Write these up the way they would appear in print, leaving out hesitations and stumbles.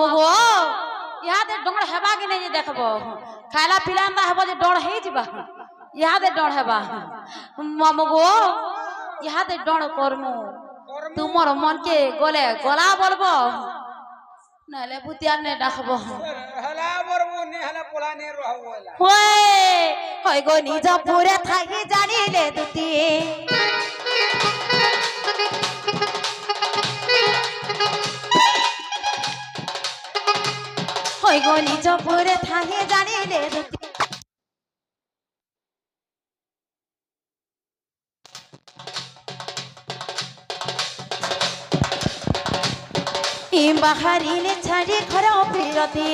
मामू गो इहादे डोंड हेबा कि नहीं देखबो खाइला पिलांदा हेबो जे डोंड हे जिबा इहादे डोंड हेबा मामू गो इहादे डोंड करमु तुमर मन के गले गला बोलबो नाले भूतिया ने डाकबो हला बरबो ने हला पोला ने रहबोला होय गो निज पुरे थाकी जानिले दुती होय गो निज पुरे थाकी जानिले दुती बाहरिले छाड़ी घर फिरती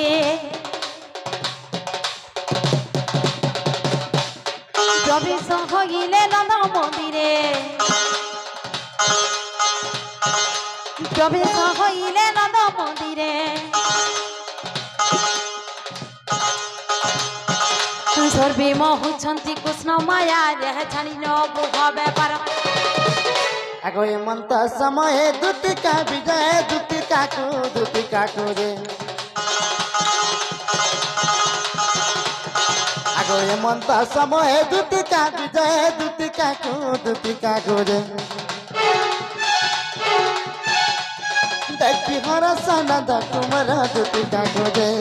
प्रवेश हइले नंद मंदिरे प्रवेश हइले नंद मंदिरे सर्वे मोहुछंती कृष्ण माया रे छाड़ी न बुह व्यापार आगो एमंत समय दुतिका विजय दुतिका को रे आगो एमंत समय दुतिका विजय दुतिका को रे देखी हर सनद कुमार दुतिका को रे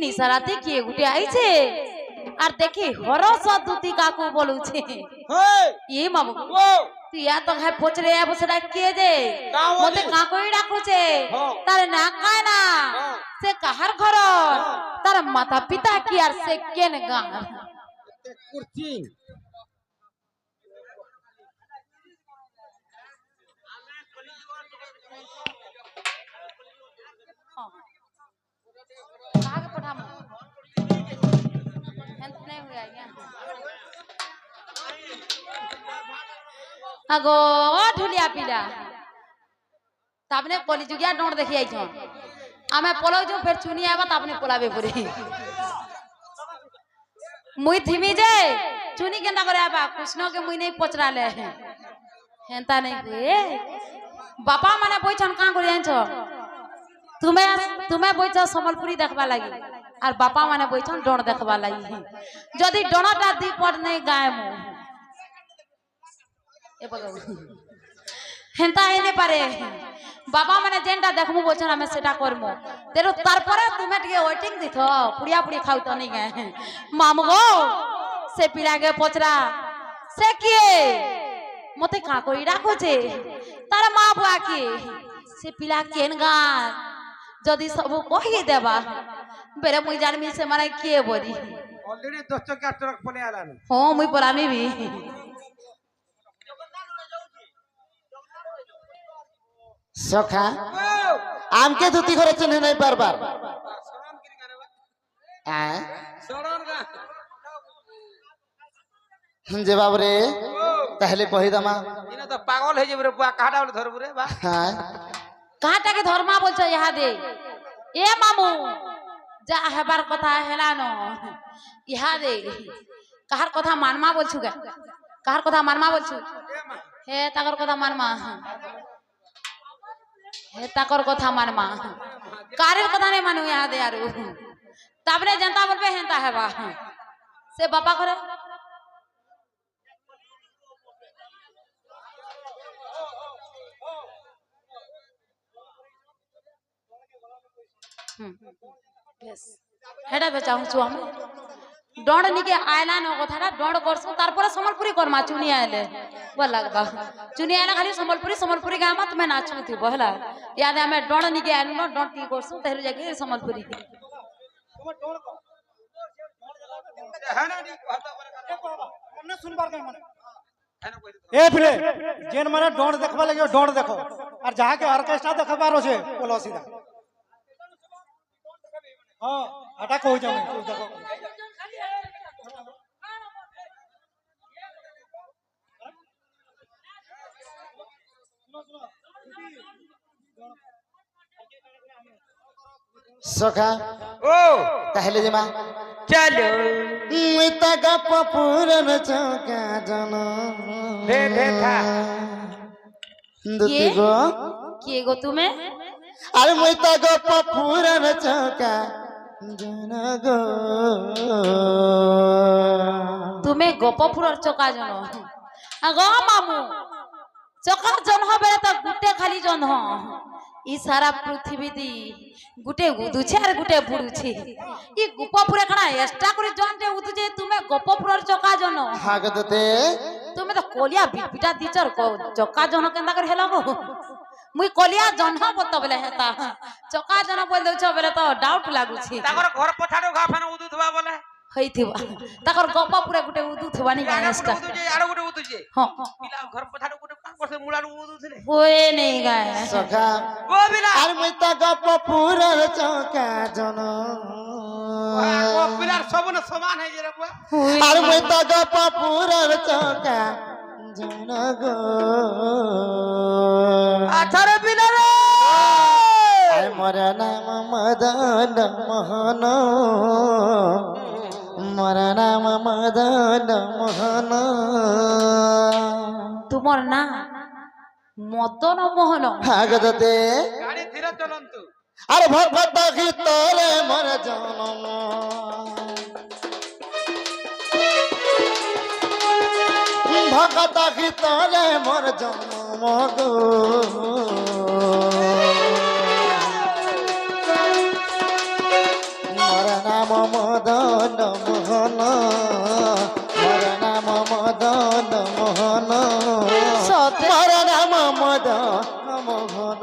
निशाराते किए गुटे आइछे आर देखी हरस दुती काकू बोलुछे ये मामू तू या तो है पोचरे आ बसडा के जे मते काकोई डाकुछे तार ना काय ना से कहार घर तार माता पिता की आर से केन गा कुर्सी कहां के पठामो हेंत नहीं हुआ अगो ढुलिया पीला तापने कली जुगिया डोंड देखि आई छ आमे पलो जो फिर चुनी आबा तापने पलाबे परे मुई थिमी जे चुनी केंदा करे आबा कृष्ण के मुई नहीं पचरा ले हेंता नहीं हुए बापा माने बोइछन का करे छ तुम्हें बोइछ संबलपुरी देखबा लागि और बापा माने बोइछन डोंड देखबा लागि जदी डोंडटा दी पड़ नहीं गाय मु ए बगल हेंता हेने पारे बाबा माने जेंटा देखमु बोलछन हमें सेटा करमु तेरो तारपरे तुमे टिके वेटिंग दिथो पुड़िया पुड़ी खाउ त नहीं गए मामू गो से पिला के पचरा से किए मते का कोई डाको छे तार मां बुआ के से पिला केन गा जदी सब कहि देबा बेरे मुई जानमी से माने के बोली ऑलरेडी 10 चक्का ट्रक पले आला हो मुई पलामी भी सखा आम के धुती करे चिन्ह नहीं बार बार जे बाब रे ताहले कहि दमा इना तो पागल हे जे रे बुआ काटा बोले धरबु रे बा हां काटा के धर्मा बोलछ यहाँ दे ए मामू जा हेबार कथा हेला न यहाँ दे कहार कथा मानमा बोलछु गे कहार कथा मानमा बोलछु हे ताकर कथा मानमा हे ताकर कथा मानमा कारेर कथा नहीं मानु यहाँ दे आरु ताबरे जनता बोलबे हेंता हेबा से बापा करे यस हेडा बेचाऊ छु हम डोंड निके आयला न कथाटा डोंड करसु तारपर संबलपुरी करमा चुनी आइले बोल लगबा चुनी आइला खाली संबलपुरी गामा तुमे नाचू थी बहला याद हमें डोंड निके आइलु न डोंड टी करसु तेहरु जाके संबलपुरी ए फिले जेन माने डोंड देखबा लगे डोंड देखो और जहां के ऑर्केस्ट्रा देखबारो छे बोलो सीधा हां हटा को जाऊ देखो সখা ও তাহলে যে মা চলো মুই তা গপ পুরন চৌকা জন দে দে থা দুতি গো কে গো তুমি? আরে মুই তা গপ পুরন চৌকা জন গো তুমি গোপপুরের চকা জন গো মামু চকা জন হবে তো গুটে খালি জন ই সারা পৃথিবী দি গুটে উদুছে আর গুটে বুড়ুছে ই গোপপুরে খানা এক্সট্রা করে জন যে উদুছে তুমি গোপপুরের চকা জন হাগদতে তুমি তো কলিয়া বিপিটা দিছর চকা জন কেন্দা করে হেলা গো মুই কলিয়া জন বলতো বলে হেতা চকা জন বল দউছ বলে তো ডাউট লাগুছি তাকর ঘর পছাড়ো গা ফেন উদু থবা বলে হইতিবা তাকর গোপপুরে গুটে উদু থবানি আরে গায়স্টা উদু যে আরো গুটে উদু যে হ্যাঁ পিলা ঘর পছাড়ো গুটে কাম করছে মুলার উদু থলে ওয়ে নেই গায় সখা ও বিলা আর মুই তা গপ পুরন চৌকা জন ও পিলার সবন সমান হই যে রে বুয়া আর মুই তা গপ পুরন চৌকা জন গো আচ্ছা রে বিলা রে আর মোর নাম মদন মোহন মোর নাম মদন মোহন তোমার না মদন মোহন ভাগদতে গাড়ি ধীরে চলন্তু আর ভগবত তোরে মোর জনম ভগত তোরে মোর জনম গো মোর নাম মদন মোহন মোর নাম মদন মোহন সতে মোর নাম মদন মোহন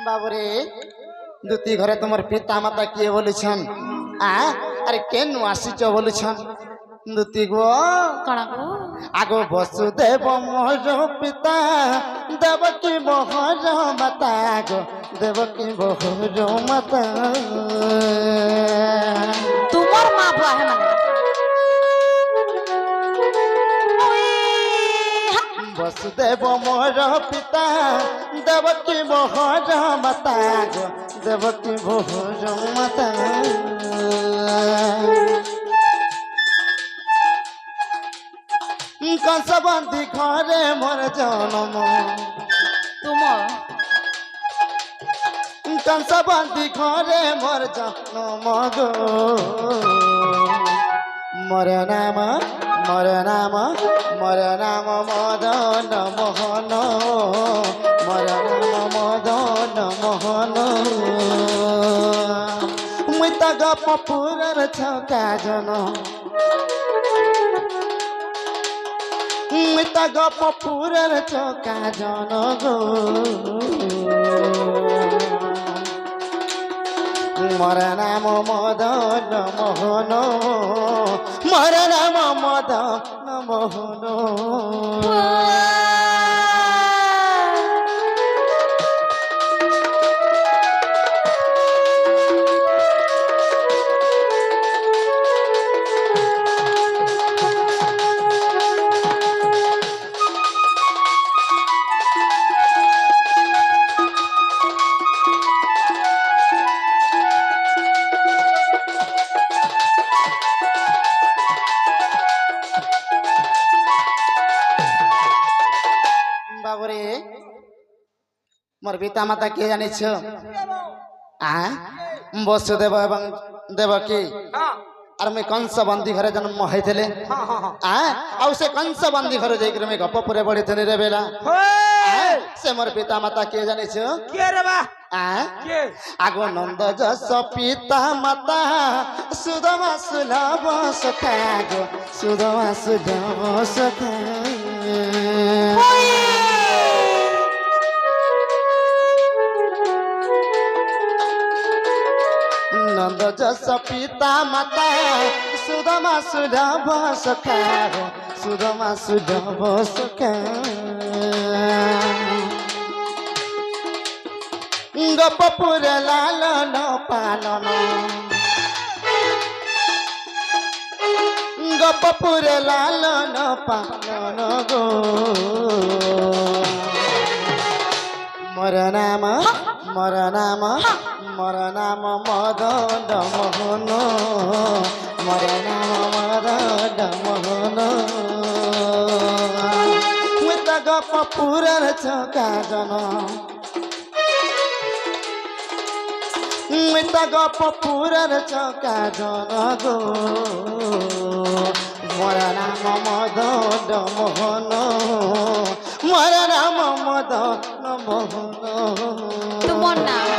বাবুরে দুতি ঘরে তোমার পিতা মাতা কিয়ে বলেছেন আরে কেন আসিছ বলেছেন দুতি গো কাଣା গো আগো বসুদেব মোহর পিতা দেবকী মোহর মাতা গো দেবকী মোহর মাতা তোমার মা বুয়া হে মানে বসুদেব মোহর পিতা দেবকী মোহর মাতা গো দেবকী মোহর মাতা কংসবন্দী ঘরে মোর জনম তোমার কংসবন্দী ঘরে মোর জনম গো মোর নাম মদন মোহন মোর নাম মদন মোহন মুই তা গপ পুরর ছকা জন মুই তা গপ পুরর ছকা জন গো মোর নাম মদন মোহন মোর নাম মদন মোহন বাবুরে মোর পিতা মাতা কে জানিছ বসুদেব এবং দেবকী হ্যাঁ আর মুই কংস বন্দী ঘরে জন্ম হয়েছিলে হ্যাঁ হ্যাঁ ଆଉ ସେ କଂସ ବନ୍ଦୀ ଘରେ ଯାଇକରି ମୁଇଁ ଗପ ପୁରେ ପଢିଥିଲି ରେ ବେଲା ସେ ମୋର ପିତା ମାତା କିଏ ଜାଣିଛ কে রে বা কে ଆଗ ନନ୍ଦ ଯଶ ପିତା ମାତା ସୁଦମା ସୁଲଭ ସଖା ଗো ସୁଦମା ସୁଲଭ ସଖା ଯଶ ପିତା ମାତା ସୁଦମା ସୁଲଭ ସଖା ସୁଦମା ସୁଲଭ ସଖା ଗୋପପୁର ଲାଲନ ପାଲନ ଗୋପପୁର ଲାଲନ ପାଲନ ଗೋ ମୋର ନାମ ମଦନ ମୋହନ ମୋର ନାମ ମଦନ ମୋହନ ମୁଁ ତ ଗୋପପୁରର ଛକା ଜନ ମୁଁ ତ ଗୋପପୁରର ଛକା ଜନ ଗೋ ମୋର ନାମ ମଦନ ମୋହନ ମୋର ନାମ ମଦନ মোহন তোমার নাম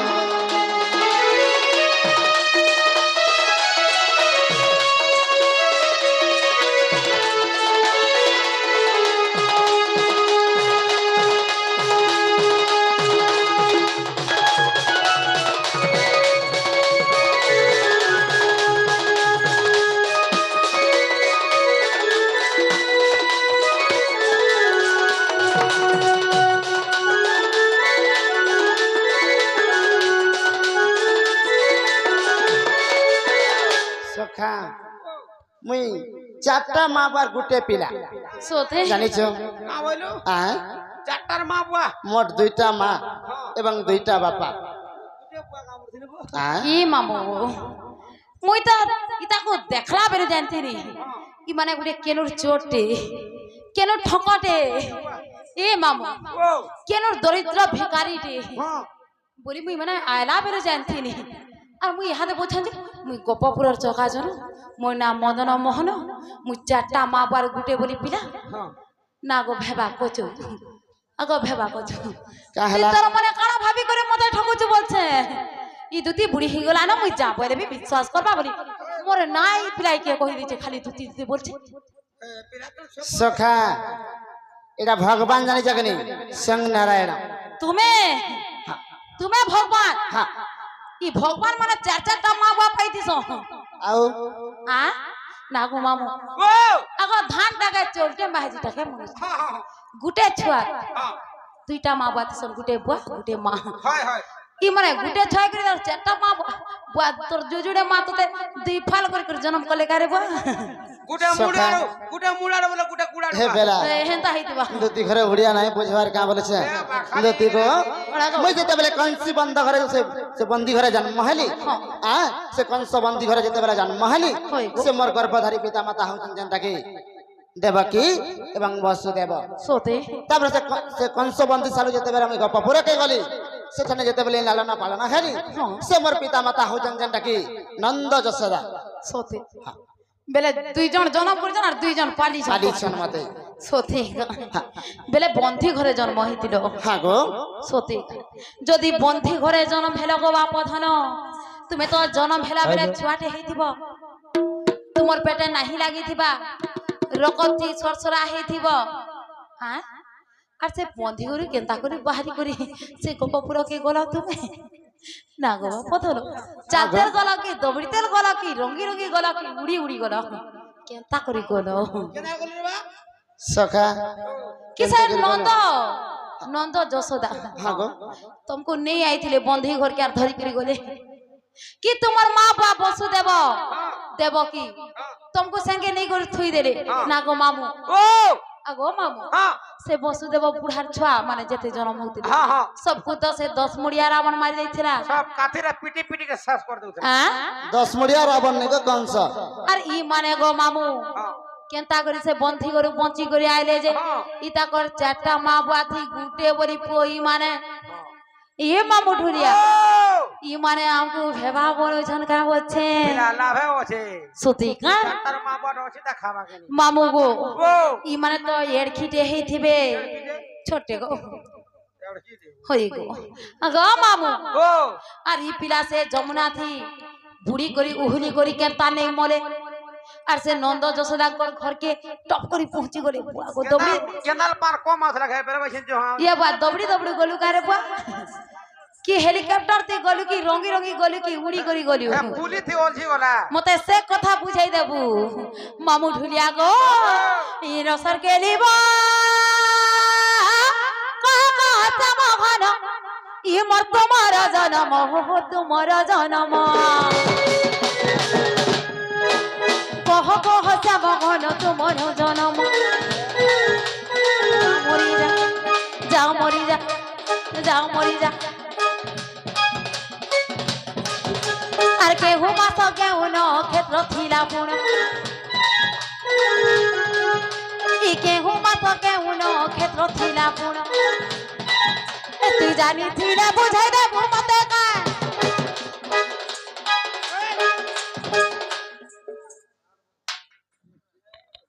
সখা মুই চারটা মা বার গুটে পিলা সোতে জানিছ না বইলো হ্যাঁ চারটার মা বুয়া মোট দুইটা মা এবং দুইটা বাপা হ্যাঁ ই মামু মুই তো ইতাকু দেখলা বেরে জানতিনি ই মানে গুটে কেনুর চোটে কেনুর ঠকটে এ মামু ও কেনুর দরিদ্র ভিখারিটে হ্যাঁ বলি মুই মানে আয়লা বেরে জানতিনি আর মুই ইহাতে বলছেন মুই গোপপুরের চকা জন মোর নাম মদন মোহন মুই চারটা মা বার গুটে বলি পিলা হ্যাঁ না গো ভেবা কচু আগো ভেবা কচু কাহলা তোর মনে কানা ভাবি করে মতে ঠকুচু বলছে ই দুতি বুড়ি হয়ে গলা না মুই যা বলে বি বিশ্বাস করবা বলি মোরে নাই পিলাই কে কই দিছে খালি দুতি দুতি বলছে সখা এটা ভগবান জানি জাগনি সং নারায়ণ তুমি তুমি ভগবান হ্যাঁ ই ভগবান মানে চার চারটা মা বাপ পাইতিস আউ আ না গো মামু ও আগো ধান টাকা চলতে মাহাজিটাকে মনে হচ্ছে। হ্যাঁ হ্যাঁ গুটে ছুয়া হ্যাঁ দুইটা মা বাপ সব গুটে বুয়া গুটে মা হয় হয় ই মানে গুটে ছয় করে তোর চারটা মা বুয়া তোর জুজুড়ে মা তোতে দুই ফাল করে জন্ম কলে কারে বুয়া গুটা মুড়ার বলে গুটা কুড়ার হে বেলা হেন্তা হইতিবা দুতি ঘরে উড়িয়া নাই বুঝবার কা বলেছে দুতি গো মুই যেতে বেলে কংসি বন্ধ ঘরে সে বন্দি ঘরে জন্ম হেলি হ্যাঁ সে কংস বন্দি ঘরে যেতে বেলে জন্ম হেলি সে মোর গর্ভধারী পিতা মাতা হউছেন যেনটাকি দেবকী এবং বসুদেব সোতে তারপরে সে কংস বন্দি সালু যেতে বেলে আমি গোপপুরকে গলি সেখানে যেতে বেলে লালনা পালনা হেলি সে মোর পিতা মাতা হউছেন যেনটাকি নন্দ যশোদা সোতে বেলে দুইজন জন্ম করেছেন আর দুইজন পালিছেন পালিছেন মতে সত্যি বেলে বন্ধি ঘরে জন্ম হইতিল হ্যাঁ গো সত্যি যদি বন্ধি ঘরে জন্ম হেল গো বাপ ধন তুমি তো জন্ম হেলা বেলে ছুয়াটে হইতিব তোমার পেটে নাহি লাগিথিবা রকতি সরসরা হইতিব হ্যাঁ আর সে বন্ধি ঘরে কেনতা করে বাহারি করে সে গোপপুরকে গলা তুমি না গো বাপ ধন চাঁদের গলা কি দবড়িতেল গলা কি রঙ্গি রঙ্গি গলা কি উড়ি উড়ি গলা কেনতা করে গলো কেনা গলি রে বা সখা किसर नंद नंद जशोदा हाँ गो तुमको नहीं आई थी बंधी घर के धरी करी गले कि तुम्हार माँ बाप वसुदेव देव की तुमको संगे नहीं कर थुई देले ना गो मामू ও आगो मामू হ্যাঁ से वसुदेव बुढ़ार छुआ माने जेते जन्म होते হ্যাঁ হ্যাঁ सबको तो से 10 मुड़िया रावण मार देथिला সব কাঠিরা পিটি পিটি के শেষ করে দেউছে हां 10 मुड़िया रावण ने कंस और ई माने गो मामू হ্যাঁ केनता करी से बंधी करू बंची करी आइले जे इता कर चारटा माँ बुआथी गुटे बरी पोई माने ये मामू ढुलिया ও ই মানে আমকু ভেবা বলছেন কা হচ্ছে বিনা লাভে আছে সত্যি কা তার মা বাবা আছে তা খাবা কেন মামু গো ও ই মানে তো এড়খিটে হইথিবে ছোটে গো এবার কি দেব হই গো গো মামু ও আর ই পিলা সে যমুনা থি বুড়ি করি উহুলি করি কেনতা নেই মলে আর সে নন্দ যশোদা ঘর के टप करी पहुंची गले बुआ गो दबड़ी কেনাল পার কম মাছ লাগে বেরে বসে যে হ্যাঁ ये बात दबड़ी दबड़ी गोलू का रे बुआ কি হেলিকপ্টার তে গলু কি রঙি রঙি গলু কি উড়ি করি গলু পুলি থি অলছি গলা মতে সে কথা বুঝাই দেবু মামু ঢুলিয়া গো ই রসর কে লিব ই মর তোমার জনম হো তোমার জনম কহ কহ শ্যাম ঘন তোমার জনম মরি যা যাও মরি যা যাও মরি যা আর কেহু মাস কেহু ন ক্ষেত্র থিলা পুণ ই কেহু মাস কেহু ন ক্ষেত্র থিলা পুণ তুই জানি থিলা বুঝাই দে মতে কা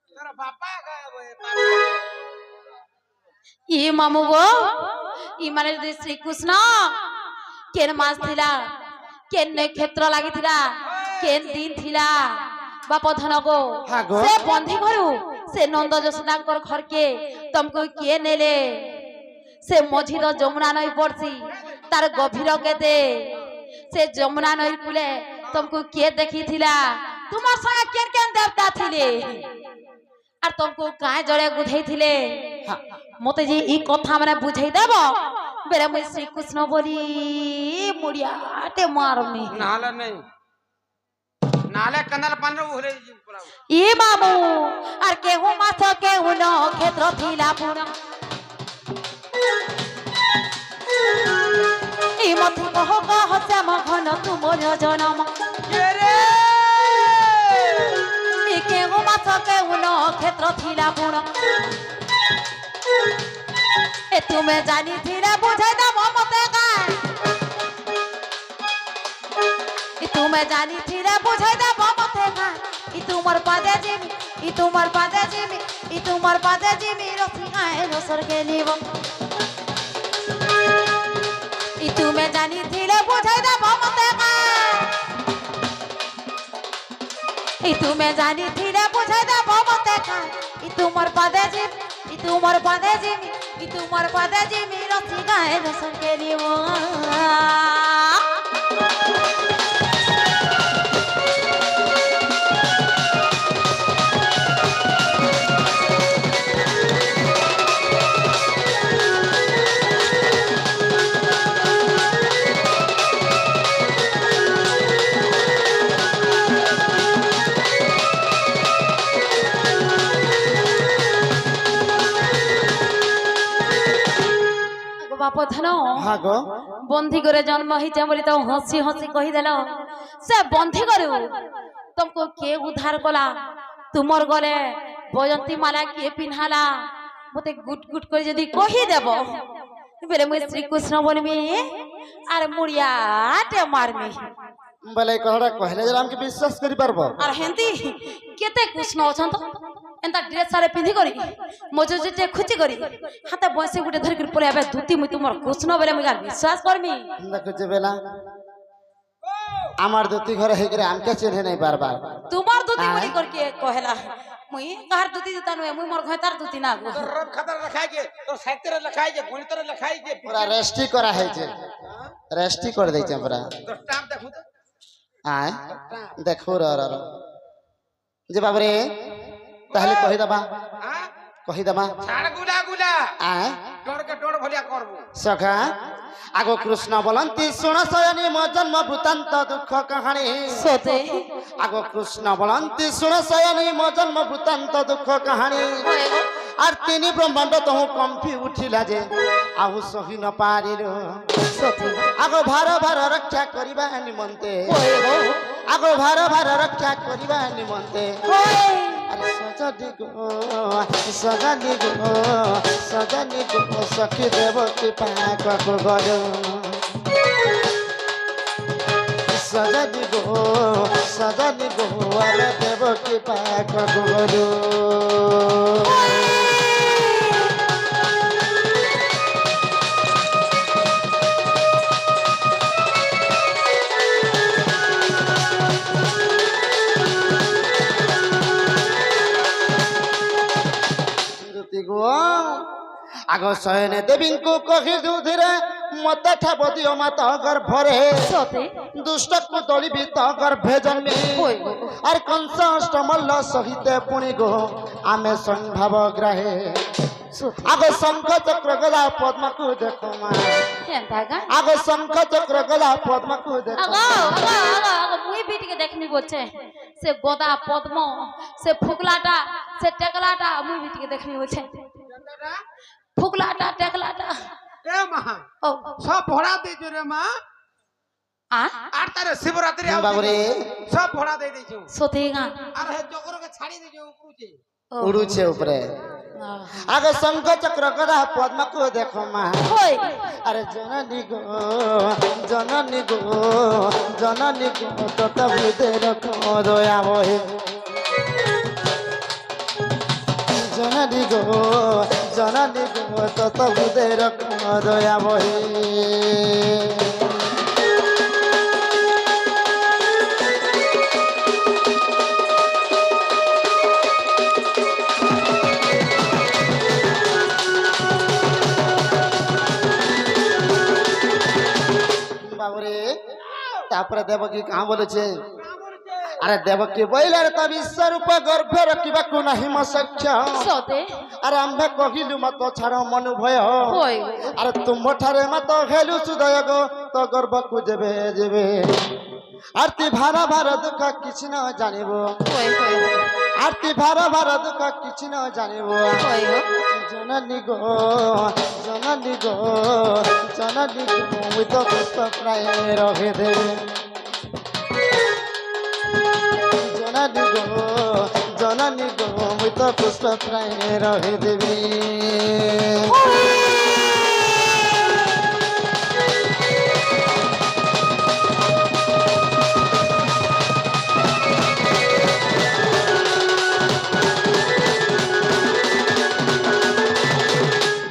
তোর বাপা গায় ই মামু গো ই মানে যদি শ্রীকৃষ্ণ কেন মাস থিলা কেন ক্ষেত্র লাগিଥିଲା কেন দিন থিলা বাপ ধন গো হ্যাঁ গো। সে বন্ধি ঘরু সে নন্দ যশোদাঙ্কর ঘরকে তমকু কিয়ে নেলে সে মঝির যমুনা নই পড়ছি তার গভীর কেতে সে যমুনা নই কুলে তমকু কিয়ে দেখিଥିଲା তোমার সঙ্গে কেন কেন দেবতা থিলে আর তমকু কায় জড়ে গুধাইছিলে মতে যে এই কথা মানে বুঝাই দেব বেরে মুই শ্রীকৃষ্ণ বলি মুড়িয়াতে মারমি নালে নেই নালে কনাল পান উহরে পড়াও ই বাবু আর কেহু মাছ কেহু ন ক্ষেত্র থিলা পুণ ই মথি কহ কহ শ্যাম ঘন তুমর জনম রে ই কেহু মাছ কেহু ন ক্ষেত্র থিলা পুণ এ তুমি জানিছিলে বুঝাই দাম মতে গায় ই তুমি জানিছিলে বুঝাই দাম মতে গায় ই তোমার পাদে জিমি ই তোমার পাদে জিমি ই তোমার পাদে জিমি রসি গায় রসর গেলিব ই তুমি জানিছিলে বুঝাই দাম মতে গায় ই তুমি জানিছিলে বুঝাই দাম মতে গায় ই তোমার পাদে জিমি ই তোমার পাদে জিমি ই তোমার পাদে জিমি রসি গায় রসর গেলিব বাপ ধন হ্যাঁ গো বন্ধি করে জন্ম হইছে বলি তো হসি হসি কহিদেল সে বন্ধি করু তোমাকে কে উদ্ধার কলা তোমার গলে বয়ন্তী মালা কে পিন্হালা মতে গুট গুট করে যদি কহি দেব বেলে মুই শ্রীকৃষ্ণ বলবি আর মুড়িয়াতে মারমি বলে এই কথাটা কহিলে যে আমি বিশ্বাস করি পারবো আর হেন্তি কেতে কৃষ্ণ অছন তো এন্তা ড্রেস সারে পিন্ধি করি মজু যেতে খুচি করি হাতে বসে গুটে ধরি করে পরে আবে ধুতি মুই তোমার কৃষ্ণ বলে মুই আর বিশ্বাস করমি দেখুছে বেলা আমার দুটি ঘরে হয়ে গেলে আমাকে চিনে নাই বারবার তোমার ধুতি বলি করকে কহেলা মুই কাহার ধুতি দিতা নয় মুই মোর ঘয়তার ধুতি না গো তোর রব খাতার লেখাই গে তোর সাহিত্যের লেখাই গে গণিতের লেখাই গে পুরা রেস্টি করা হয়েছে রেস্টি করে দিয়েছে পুরা তোর স্টাম্প দেখু তো আয় দেখো যে বাবরে তাহলে কহিদবা হ্যাঁ কহিদবা ছাড় গুলা গুলা আয় ডরকে ডর ভলিয়া করব সখা আগ কৃষ্ণ বলন্তি শুণ শয়নি মো জন্ম বৃত্তান্ত দুঃখ কাহানি সতে আগ কৃষ্ণ বলন্তি শুণ শয়নি মো জন্ম বৃত্তান্ত দুঃখ কাহানি আর তিনি ব্রহ্মাণ্ড তহু কম্পি উঠিলা যে আহু সহি ন পারিল সতে আগ ভার ভার রক্ষা করিবা নিমন্তে আগ ভার ভার রক্ষা করিবা নিমন্তে আরে সজনি গো সজনি গো সজনি গো সখী দেবকী পাক গর সজনি গো আরে দেবকী পাক গর আগ শয়নে দেবীଙ୍କୁ କହି ଦୁଧିରେ মতে ঠাব দিও মা তো গর্ভরে সতে দুষ্টকু দলিবি তো গর্ভে জন্মে ওই গো আর কংস অষ্টমল্ল সহিতে পুনি গো আমি সম্ভব গ্রাহে সতে আগে শঙ্খ চক্র গদা পদ্মকু দেখো মা হেন্তা গা আগে শঙ্খ চক্র গদা পদ্মকু দেখো আগো আগো আগো আগো মুই বিটিকে দেখনি বলছে সে গদা পদ্ম সে ফুকলাটা সে টেকলাটা মুই বিটিকে দেখনি বলছে ফুকলাটা টেকলাটা এ মা ও সব ভরা দিয়েছো রে মা আ আর তারে শিবরাত্রি বাবুরে সব ভরা দিয়ে দিয়েছো সতে গা আর হে চক্রকে ছাড়ি দিয়েছো উপরুছে উড়ুছে উপরে আগে শঙ্খ চক্র গদা পদ্মকু দেখো মা ওই আরে জননী গো জননী গো জননী গো তত হৃদয় রখো দয়া বহে জননী গো জননী গো তত হৃদয় রখো দয়া বহে বাবুরে তারপরে দেবকী কাঁ বলেছে আরে দেবকী বইলার তা বিশ্বরূপ গর্ভে রখিବାକୁ ନାହିଁ ମୋ ସକ୍ଷମ সতে ଆରେ ଆମ୍ଭେ କହିଲୁ ମତ ଛାଡ଼ ମନୁ ଭୟ ওই ଆରେ ତୁମ୍ଭଠାରେ ମତ ହେଲୁ ସୁଦୟ ଗো ତ ଗର୍ଭକୁ ଯେବେ ଯେବେ ଆରତି ଭାର ଭାର ଦୁଃଖ କିଛି ନ ଜାଣିବ ওই ওই ଆରତି ଭାର ଭାର ଦୁଃଖ କିଛି ନ ଜାଣିବ ওই জননী গো জননী গো জননী গো মুই তো পুষ্প প্রায় রহে দেবে জননী গো জননী গো মুই তো পুষ্প প্রায় রহে দেবে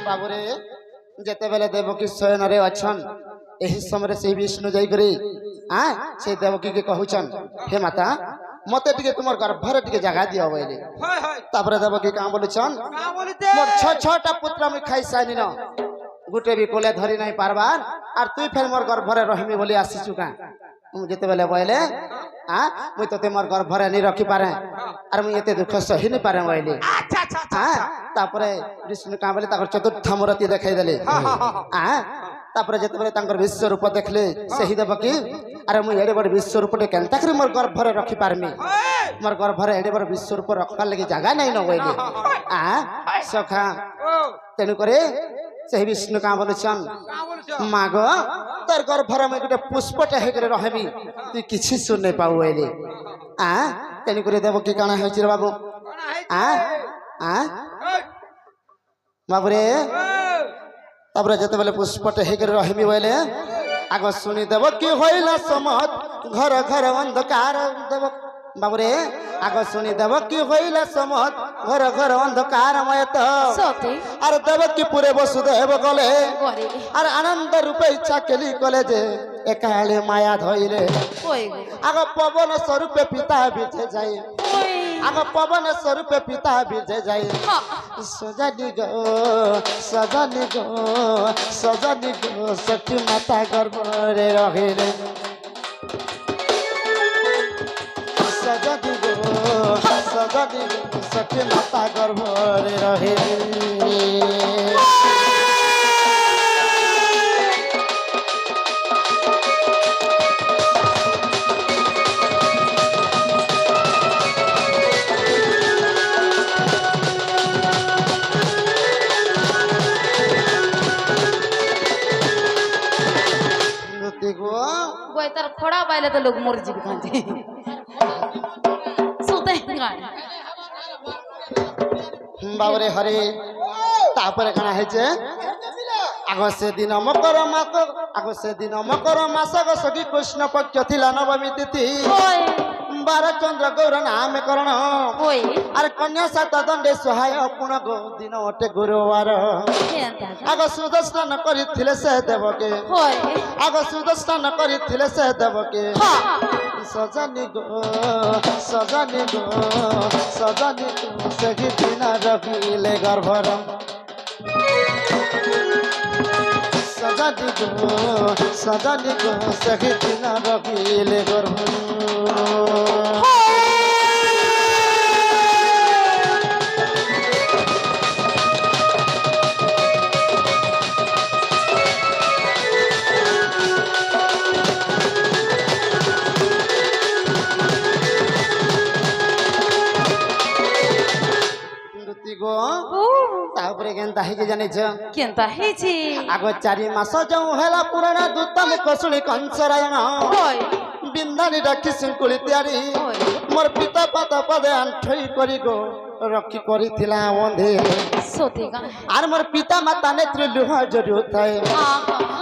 বাবুরে যেতেবেলে দেবকী শয়ନରେ অছন ଏହି ସମୟରେ ସେଇ ବିଷ୍ଣୁ ଯାଇକରି ସେ ଦେବକୀকে କହୁଛନ୍ ହେ ମାତା ମତେ ଟିକେ ତୁମର ଗର୍ଭରେ ଟିକେ ଜାଗା ଦିଅ ବୋଇଲେ হয় হয় ତାପରେ ଦେବକୀ କାଁ ବୋଲୁଛନ୍ কা বলিতে মোর ছটা পুত্র মুই খাই সাইনিন গুটে বি কোলে ধরি নাই পারবার আর তুই ফের মোর গর্ভরে রহিমি বলি আসিছু কা যেতেবেলে বইলে মুই তোতে মোর গর্ভরে নি রখি পারে আর মুই এতে দুঃখ সহি নি পারে বইলে আচ্ছা আচ্ছা আচ্ছা তারপরে বিষ্ণু কাঁ বলে তাকর চতুর্থ মূর্তি দেখাই দেলে তারপরে যেতেবেলে তাঙ্কর বিশ্বরূপ দেখলে সেই দেবকী আরে মুই এড়ে বড় বিশ্বরূপটে কেনতা করে মোর গর্ভরে রখি পারমি হয় মোর গর্ভরে এড়ে বড় বিশ্বরূপ রখবার লাগি জায়গা নাই ন বইলে সখা ও তেণু করে সেই বিষ্ণু কাঁ বলেছন কা বলছো মা গো তোর গর্ভরে মুই গোটে পুষ্পটে হয়ে রহবি তুই কিছু শুনে পাও বইলে তেণু করে দেবকী কাଣା হয়েছে রে বাবু কোন হইছে ওই বাবুরে ও তারপরে যেতেবেলে পুষ্পটে হেগে রহিমি বলে আগ শুনি দেব কি হইল সমত ঘর ঘর অন্ধকার দেব বাবুরে আগ শুনি দেব কি হইল সমত ঘর ঘর অন্ধকারময় তো সতে আর দেব কি পুরে বসুদেব গলে গরে আর আনন্দ রূপে ইচ্ছা কেলি কলে যে একালে মায়া ধইলে ওই আগ পবন স্বরূপে পিতা বিজে যায় ওই আগ পবন স্বরূপে পিতা বিজে যায় হ্যাঁ সজনী গো সজনী গো সজনী গো সখী মাতা গর্ভরে রহিলে সজনী গো সজনী গো সখী মাতা গর্ভরে রহিলে গো বই তার খোড়া পাইলে তো লোক মরে যাবে কাঁদে সুতে গান বাবরে হরে তারপরে কানা হয়েছে আগ সেদিন মকর মাস আগ সেদিন মকর মাস গো সখী কৃষ্ণ পক্ষ থিলা নবমী তিথি ওই বার চন্দ্র গৌর নামে করণ ওই আর কন্যা সাত দণ্ডে সহায় পুণ গো দিন ওটে গুরুবার কেনতা আগ সুদস্নান করিଥିଲେ সে দেবকে ওই আগ সুদস্নান করিଥିଲେ সে দেবকে হ্যাঁ সজনী গো সজনী গো সজনী গো সখী দিন রখিলে গর্ভর সজনী सजनी गो सखी दिन रखिले गर्भ तापरे केनता हे जानिछ केनता हेछि आग 4 मास जौ हेला पुराना दूत मुख सुनी कंसरायण होय बिंदानी रखी सिंकुली त्यारी होय मोर पिता पाता पदे आंठई करी गो रखी करिथिला बंधे सोतेगा आर मोर पिता माता नेत्र लुह जरु थाए आहा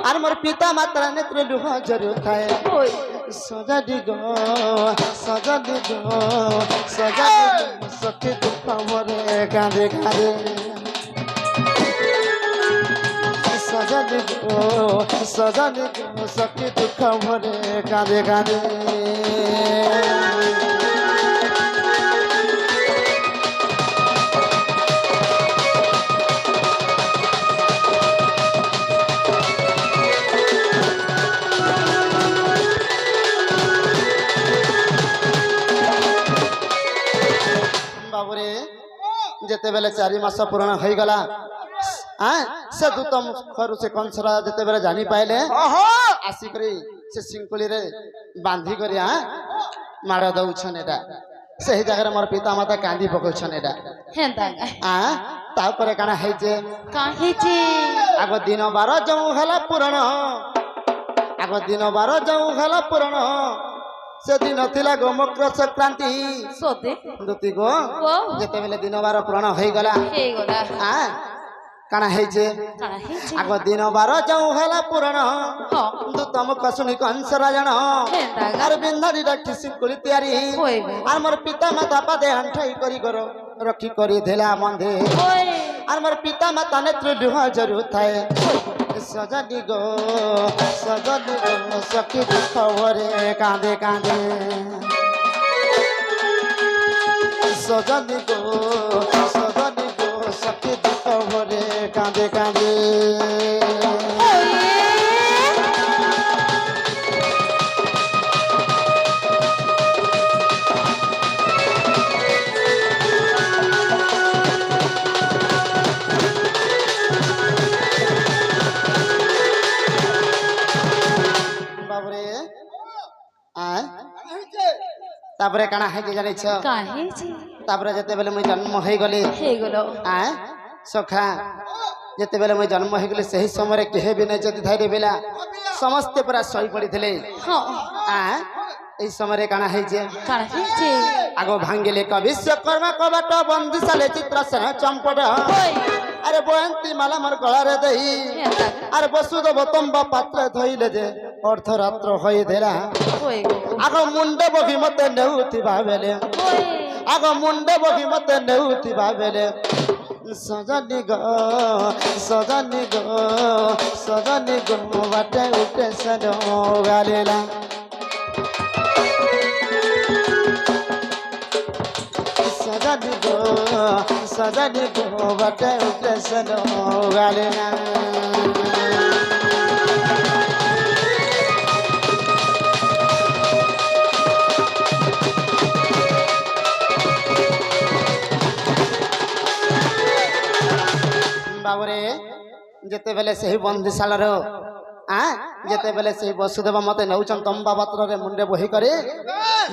आर मोर पिता माता नेत्र लुह जरु थाए होय सजनी गो सखी दुख मोरे कांदे कांदे सजनी गो सखी दुख मोरे कांदे कांदे बाबुरे जेते बेले 4 मास पूर्ण हो गला से दूत मुखरु से कंसरा जेते बेले जानी पाइले आसिकरी से सिंकुली रे बांधी करी माड़ दउछन एटा सही जगह मोर पिता माता कांदी पकौछन एटा हेंता तापरे काना है जे काहेछि आगो दिन 12 जौ हला पूर्ण आगो दिन 12 जौ हला पूर्ण से दिन थिला गो मकर संक्रांति सोते दुती गो ओ जेते बेले दिन 12 पूर्ण हो गला हे गोला काना है जे काना हेछि आगो दिन 12 जौ हला पूर्ण हो दूत मुख सुनी कंसरायण हेंता आर बिंधारी रखी सिंकुली त्यारी होय आर मोर पिता माता पदे आंठई करी गरो रखी करी धेला बंधे होय आर मोर पिता माता नेत्र लुह जरु थाए सजनी गो सखी दुख भरे कांदे कांदे सजनी गो सखी दुख भरे कांदे कांदे बाबरे तापरे काना है जे जानिछ काहेछि तापरे जेते बेले मुई जन्म होई गली हे गोलो सखा जेते बेले मुई जन्म होई गली सही समय रे केहे भी नै जति धाइरे बेला समस्त पूरा सही पड़ी थिले हां এই সময়ে কানা হয়েছে काना हेछि আগো ভাঙ্গিলে বিশ্বকর্মা কবাট বন্দিশালে চিত্রাসন চম্পট আরে বয়ন্তী মালা মোর গলারে দেই हेंता আরে বসুদেব তম্বা পাত্রে ধইলে যে অর্ধরাত্র হয়ে দেলা होय আগো মুন্ডে বগি মতে নেউতিবা বেলে होय আগো মুন্ডে বগি মতে নেউতিবা বেলে सजनी गो बाटे उठे सनो गालेला सजनी गो बाटे उठे सनो गालेला बाबरे जेते बेले सही बंदीशाला रो जेते बेले सही वसुदेव मते नौचन तंबा पात्र रे मुंडे बही करे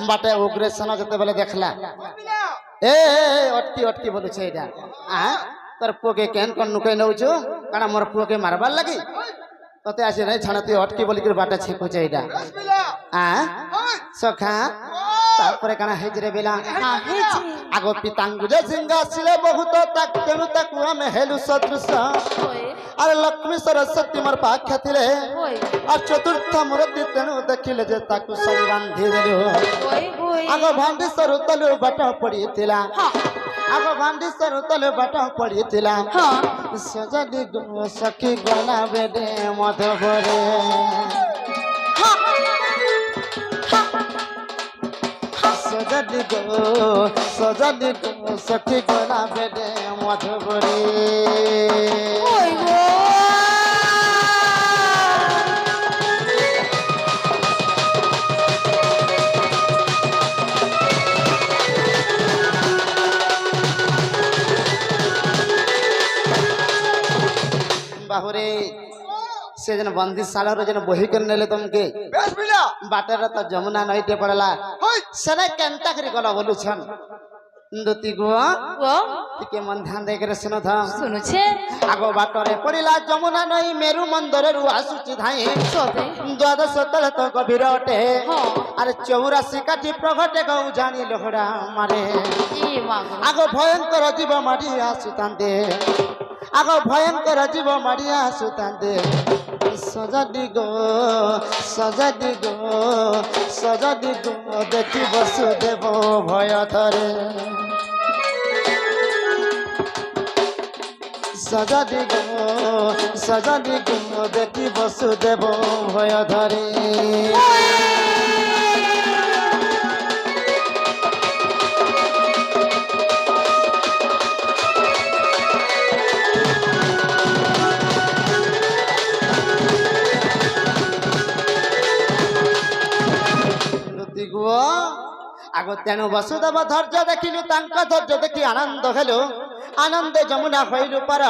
बाटे उग्रेसन जेते बेले देखला ए अटकी अटकी बोलु छै एटा तोर पुके केन कोन नुके नौचो काना मोर पुके मारबार लागि तते आसी नै छानती अटकी बोली के बाटे छिकु छै एटा सखा तारपरे काना हेज रे बेला हेछि आगो पितांगुजे सिंगा सिले बहुत तक तेनु तक हम हेलु सदृश होय अरे लक्ष्मी सरस्वती मोर पाख्या थिले होय और चतुर्थ मूर्ति तेनु देखिले जे ताकु सरी बांधी देलु होय होय आगो भांडी सर तलु बट पड़ी थिला हां आगो भांडी सर तलु बट पड़ी थिला हां सजनी गो सखी गला बेदे मधुबरे हां सजनी गो सखी गला बेदे मधुबरे होय गो বাহুরে সে যেন বন্দিশালার যেন বহি করে নেলে তোমাকে বেশ বিলা বাটের তো যমুনা নইতে পড়লা হই সেটা কেনটা করে গলা বলুছন দুতি গো ও টিকে মন ধ্যান দেই করে শুনো থাম শুনুছে আগো বাটরে পড়িলা যমুনা নই মেরু মন্দরରୁ ଆସୁଛି ଧାଇଁ সতে ଦ୍ୱାଦଶ ତଳେ ତ ଗଭୀର ଅଟେ হ্যাঁ ଆରେ 84 କାଠି ପ୍ରଘଟେ ଗଉ ଜାଣି ଲୋହଡ଼ା ମାରେ ই মাগো আগ ভয়ঙ্কর জীব মারি আসুতান্তে আগ ভয়ঙ্কর জীব মারি আসুতান্তে সজাডি গো সজাডি গো সজাডি গো দেখি বসুদেব ভয় ধরে সজাডি গো দেখি বসুদেব ভয় ধরে আগ তেণু বসুদেব ধৈর্য দেখিলু তাঙ্ক ধৈর্য দেখি আনন্দ হেলু আনন্দে যমুনা হইলু পার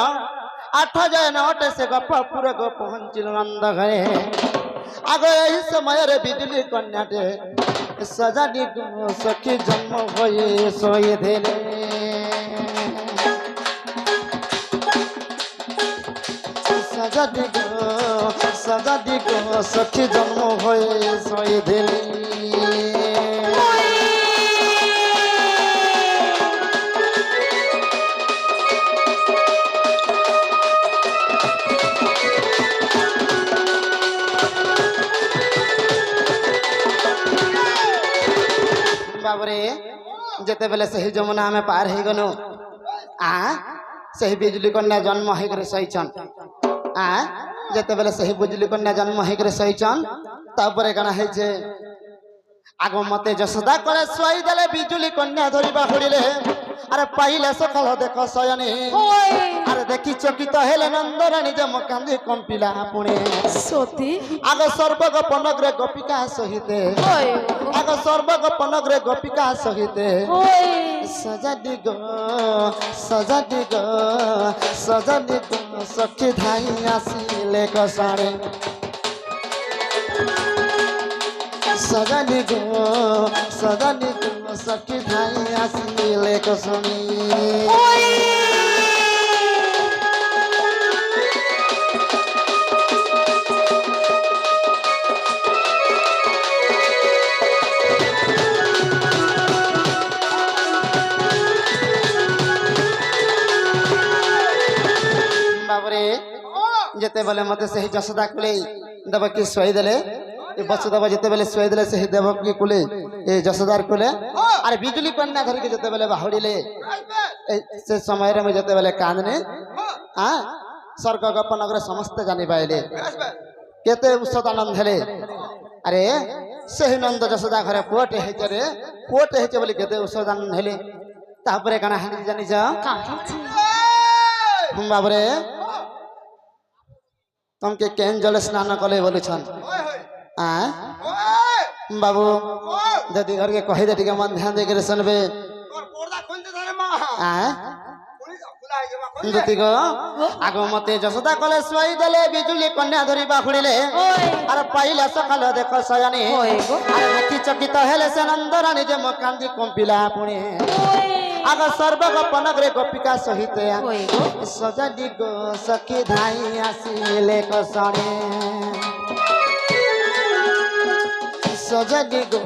8 জয় নটে সে গপপুর গো পৌঁছিলু নন্দ ঘরে আগ এই সময়ের বিজুলি কন্যাটে সজাডি সখী জন্ম হয়ে শোয়ে দিলে সজাডি সখী জন্ম হয়ে শোয়ে দিলে বাবরে যেতেবেলে সেই যমুনা আমি পার হয়ে গলু সেই বিজুলি কন্যা জন্ম হয়ে করে সইছন যেতেবেলে সেই বিজুলি কন্যা জন্ম হয়ে করে সইছন তারপরে কেন হয়েছে আগ মতে যশোদা করে শোয়াই দেলে বিজুলি কন্যা ধরিবা হড়িলে আরে পাইলে সকাল দেখ শয়নে আরে দেখি চকিত হেলে নন্দরানী যে মকান্দি কম্পিলা পুণে সত্যি আগ সর্বগোপনগ্রে গোপিকা সহিতে আগ সর্বগোপনগ্রে গোপিকা সহিতে সজাডি গো সখী ধাই আসিলে কষাড়ে সজাডি গো সখী ধাই আসিলে কষাড়ে বাবরে যেতে বলে মতে সেই যশোদা কুলে দেবকী শোয়াই দেলে বসুদেব যেতে বেলে শোয়াই দেলে সেই দেবকী কুলে এই যশোদার কুলে আর বিজুলি কন্যা ধরিকে যেতে বেলে বাহুড়িলে সে সময়ের আমি যেতে বেলে কান্দনে স্বর্গ গোপনগরে সমস্ত জানি পাইলে কেতে উৎসত আনন্দ হেলে আরে সেই নন্দ যশোদা ঘরে পুଅଟେ ହେଇছে রে পুଅଟେ ହେଇছে ବୋଲି কেতে উৎসত আনন্দ হেলে তারপরে কানা হানি জানিছ বাবরে তোমাকে কেন জলে স্নান কলে বলুছন বাবু যদি ঘরকে কহিদে টিকে মন ধ্যান দিয়ে করে শুনবে দুতি গো আগ মতে যশোদা কলে শুয়াই দেলে বিজুলি কন্যা ধরিবা খুড়িলে আর পাইলা সকাল দেখ শয়নে আর দেখি চকিত হেলে সে নন্দরানী যে মকান্দি কম্পিলা পুণে আগ সর্বগোপনগ্রে গোপিকা সহিতে সজাডি গো সখী ধাই আসিলে কষাণে সজাডি গো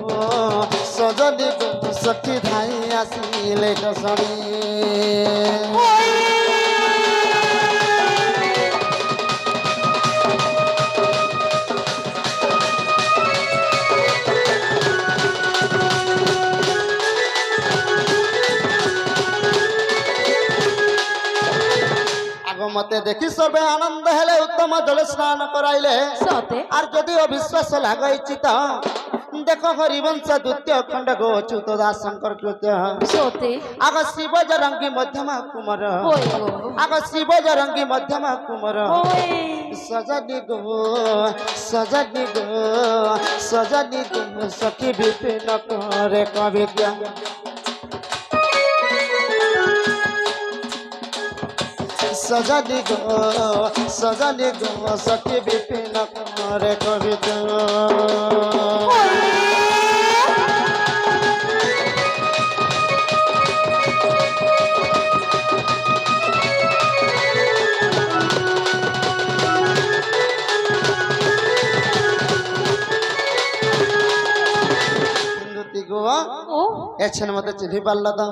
সখী ধাই আসিলে কষাণে মতে দেখি সবে আনন্দ হেলে উত্তম জলে স্নান করাইলে আর যদি অবিশ্বাস লাগাইছি তো দেখো হরিবংশ দ্বিতীয় খণ্ড গো চ্যুত দাস শঙ্কর কৃত আগ শিব জরঙ্গি মধ্যমা কুমার আগ শিব জরঙ্গি মধ্যমা কুমার সজাডি গো সখী বিপিন করে কবিজ্ঞ सजनी गो सखी विपिन रे कविता ও এছেন মতে চিনি পারল তো